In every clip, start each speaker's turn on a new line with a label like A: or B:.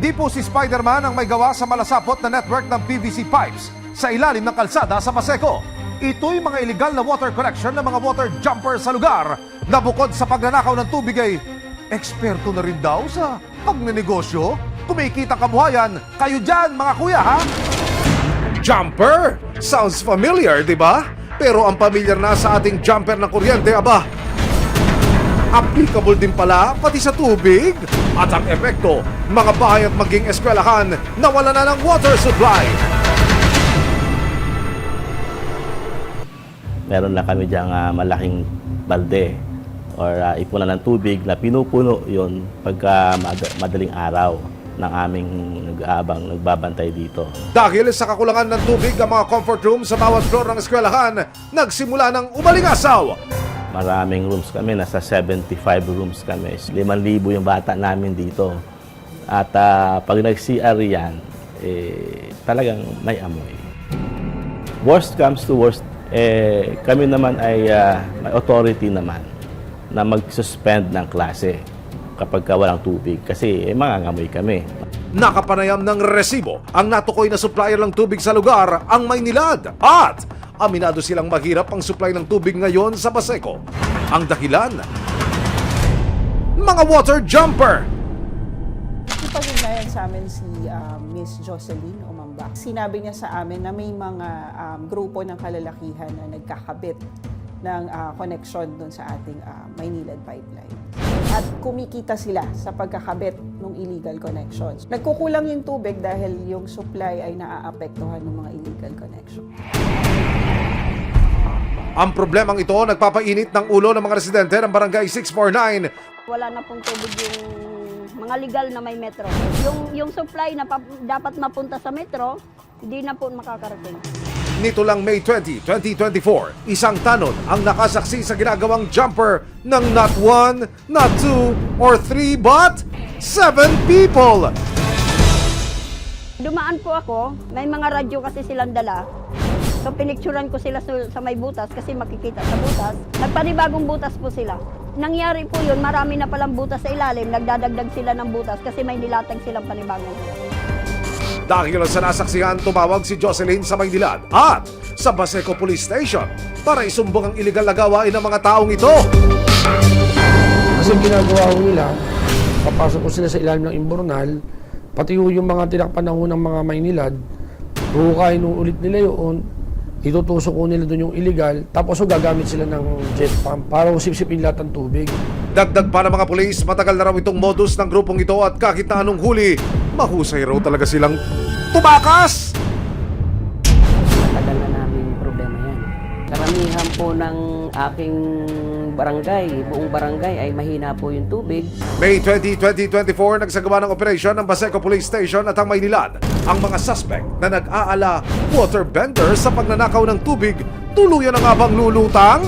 A: Hindi po si Spider-Man ang may gawa sa malasapot na network ng PVC pipes sa ilalim ng kalsada sa Paseco. Ito'y mga illegal na water collection ng mga water jumper sa lugar na bukod sa pagnanakaw ng tubig ay eksperto na rin daw sa pagnenegosyo. Kumikita kabuhayan, kayo dyan mga kuya ha? Jumper? Sounds familiar, di ba? Pero ang familiar na sa ating jumper ng kuryente, aba, applicable din pala pati sa tubig. At ang epekto, mga bahay at maging eskwelahan na wala na ng water supply.
B: Meron na kami diyang malaking balde or ipunan ng tubig na pinupuno yon pagka madaling araw ng aming nagbabantay dito.
A: Dahil sa kakulangan ng tubig ang mga comfort room sa bawat floor ng eskwelahan, nagsimula ng umalingasaw.
B: Maraming rooms kami, nasa 75 rooms kami. 5,000 yung bata namin dito. At pag nag-CR yan, talagang may amoy. Worst comes to worst, kami naman ay may authority naman na mag-suspend ng klase kapag walang tubig kasi mangangamoy kami.
A: Nakapanayam ng resibo ang natukoy na supplier ng tubig sa lugar, ang Maynilad. At aminado silang mahirap ang supply ng tubig ngayon sa Paseco. Ang dahilan, mga water jumper.
C: Ipag-ugnayan sa amin si Miss Jocelyn Umamba. Sinabi niya sa amin na may mga grupo ng kalalakihan na nagkakabit ng connection doon sa ating Maynilad pipeline. At kumikita sila sa pagkakabit ng illegal connections. Nagkukulang yung tubig dahil yung supply ay naaapektuhan ng mga illegal connections.
A: Ang problemang ito nagpapainit ng ulo ng mga residente ng Barangay 649.
D: Wala na pong tubig yung mga legal na may metro. Yung supply na dapat mapunta sa metro, hindi na po makakarating.
A: Nito lang May 20, 2024, isang tanod ang nakasaksi sa ginagawang jumper ng not 1, not 2, or 3, but 7 people.
D: Dumaan po ako, may mga radyo kasi silang dala. So pinicturan ko sila sa may butas kasi makikita sa butas. Nagpanibagong butas po sila. Nangyari po yun, marami na palang butas sa ilalim, nagdadagdag sila ng butas kasi may nilatag silang panibagong butas.
A: Dahil sa nasaksihan, tumawag si Jocelyn sa Maynilad at sa Paseco Police Station para isumbong ang iligal na gawain ng mga taong ito.
E: Kasi ginagawa ko nila, papasok ko sila sa ilalim ng imbornal, pati yung mga tinakpan ng mga Maynilad, hukain ulit nila yun, itutusok ko nila doon yung illegal, tapos gagamit sila ng jet pump para usip-sipin lahat ng tubig.
A: Dagdag pa ng mga pulis, matagal na raw itong modus ng grupong ito at kahit na anong huli, mahusay raw talaga silang tumakas!
F: Matagal na namin problema yan. Karamihan po ng aking barangay, buong barangay ay mahina po yung tubig.
A: May 20, 2024, nagsagawa ng operasyon ng Paseco Police Station at ang Maynilad. Ang mga suspect na nag-aala water bender sa pagnanakaw ng tubig, tuluyan na nga bang lulutang?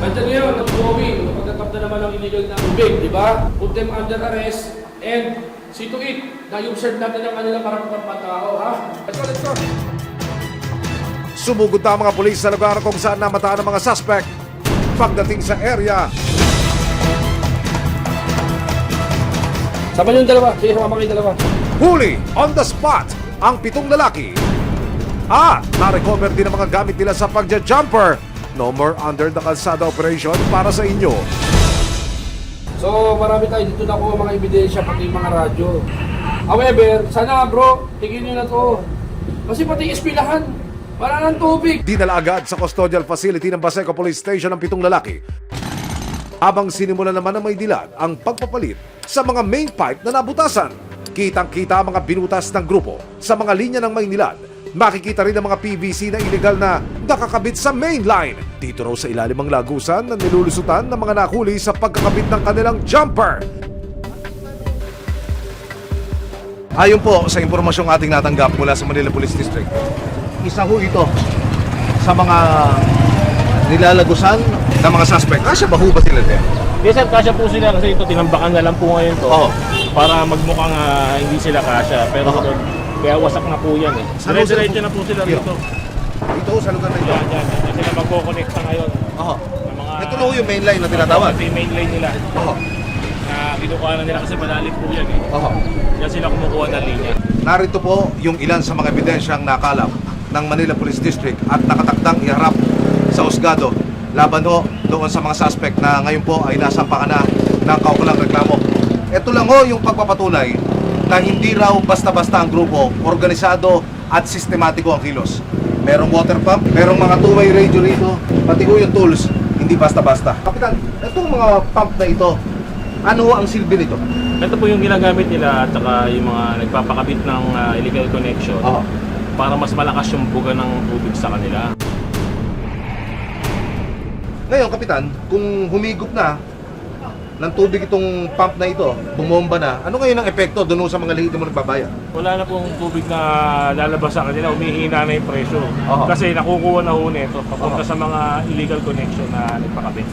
G: Nandiyan ngayon, nag-going, pagkatap na naman ng illegal na tubig, di ba? Put them under arrest and see to it na yung serve natin ang kanilang karapatang patao, ha? Let's go.
A: Sumugod na ang mga pulis sa lugar kung saan namataan ang mga suspect. Pagdating sa area,
G: Sama yung dalawa, sige, sumama kayo dalawa.
A: huli on the spot ang 7 lalaki. At na-recover din ang mga gamit nila sa pagja-jumper. No more under the kalsada operation para sa inyo.
G: So, marami tayo dito nakuha mga ebidensya, pati yung mga radyo. However, sana bro, tigil nyo na to. Kasi pati ispilahan, wala ng tubig.
A: Dinala agad sa custodial facility ng Paseco Police Station ang 7 lalaki. Habang sinimula naman ng Maynilad ang pagpapalit sa mga main pipe na nabutasan. Kitang-kita ang mga binutas ng grupo sa mga linya ng Maynilad. Makikita rin ang mga PVC na illegal na nakakabit sa main line. Dito raw sa ilalim ang lagusan na nilulusutan ng mga nahuli sa pagkakabit ng kanilang jumper.
H: Ayon po sa impormasyong ating natanggap mula sa Manila Police District, isa ho ito sa mga nilalagusan ng mga suspect. Kasya ba ho ba sila din?
I: Yes sir, kasya po sila kasi ito tinambakan na lang po ngayon to.
H: Oo.
I: Para magmukhang hindi sila kasya. Pero kaya wasak na po yan eh. Dire-diretso na po sila rito.
H: Dito sa lugar na ito?
I: Yan. Kasi na magkoconnecta ngayon.
H: Oo.
I: Ng mga,
H: Ito na ho yung main line na tinatawag.
I: Ito yung main line nila.
H: Oo.
I: na kinukuha na nila kasi malalim po yan eh. Diyan sila kumukuha ng linya.
H: Narito po yung ilan sa mga ebidensyang nakalap ng Manila Police District at nakatakdang iharap sa husgado laban ho doon sa mga suspect na ngayon po ay nasampakan na ng kaukulang reklamo. Ito lang ho yung pagpapatunay na hindi raw basta-basta ang grupo, organisado at sistematiko ang kilos. Merong water pump, merong mga two-way radio rito, pati ho yung tools, hindi basta-basta. Kapitan, itong mga pump na ito, ano ho ang silbi nito?
I: Ito po yung ginagamit nila at saka yung mga nagpapakabit ng illegal connection para mas malakas yung buga ng tubig sa kanila.
H: Ngayon, Kapitan, kung humigop na ng tubig itong pump na ito, bumomba na, ano ngayon ang epekto doon sa mga lehitimong nagbabayad?
I: Wala na pong tubig na lalabas sa kanila, umihina na yung presyo. Kasi nakukuha na ho nito papunta sa mga illegal connection na nagpakabit.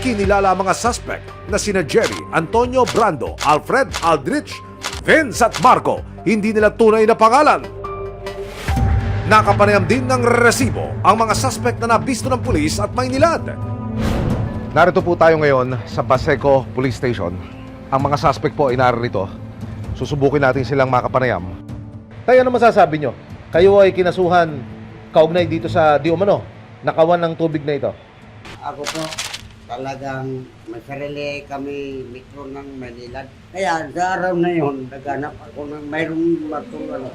A: Kinilala ang mga suspect na sina Jerry, Antonio Brando, Alfred Aldrich, Vince at Marco, hindi nila tunay na pangalan. Nakapanayam din ng resibo ang mga suspect na nabisto ng pulis at Maynilad. Narito po tayo ngayon sa Baseco Police Station. Ang mga suspect po ay narito. Susubukin natin silang makapanayam. Tayo, ano masasabi nyo? Kayo ay kinasuhan kaugnay dito sa di umano, nakawan ng tubig na ito.
J: Ako po, talagang may sarili kami metro ng Manila. Kaya sa araw na yun, naghanap ako ng mayroong matulong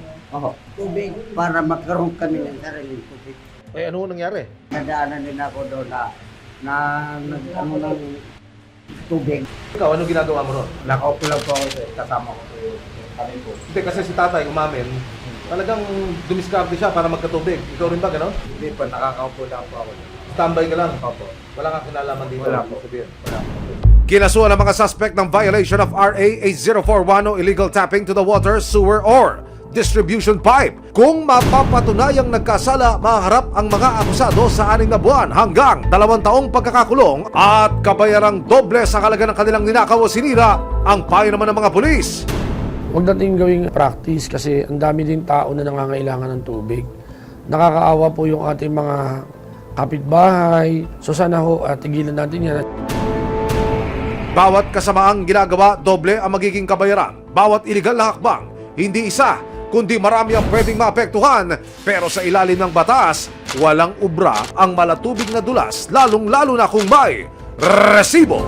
J: tubig para magkaroon kami ng sariling tubig.
H: Eh, ano nangyari?
J: Nadaanan din ako doon na nag-ano ng tubig.
H: Ikaw, ano ginagawa mo ron?
J: Nakaupo lang po ako kasama ko kami po.
H: Hindi, kasi si tatay umamin, talagang dumiskarte siya para magkatubig. Ikaw rin ba, gano'n?
J: Hindi po, nakakaupo lang po ako.
H: Standby ka lang?
J: Opo.
H: Wala kang kinalaman dito?
J: Wala po.
H: Wala po.
A: Kinasuhan ang mga suspect ng violation of RA 8041 illegal tapping to the water, sewer or distribution pipe. Kung mapapatunayang nagkasala, maharap ang mga akusado sa 6 na buwan hanggang 2 taong pagkakakulong at kabayarang doble sa halaga ng kanilang ninakaw o sinira ang payo naman ng mga pulis.
E: Huwag natin gawing practice kasi ang dami din tao na nangangailangan ng tubig. Nakakaawa po yung ating mga kapitbahay. So sana ho, tigilan natin yan.
A: Bawat kasamaang ginagawa, doble ang magiging kabayaran. Bawat iligal na hakbang, hindi isa, kundi marami ang pwedeng maapektuhan. Pero sa ilalim ng batas, walang ubra ang malatubig na dulas, lalong-lalo na kung may resibo.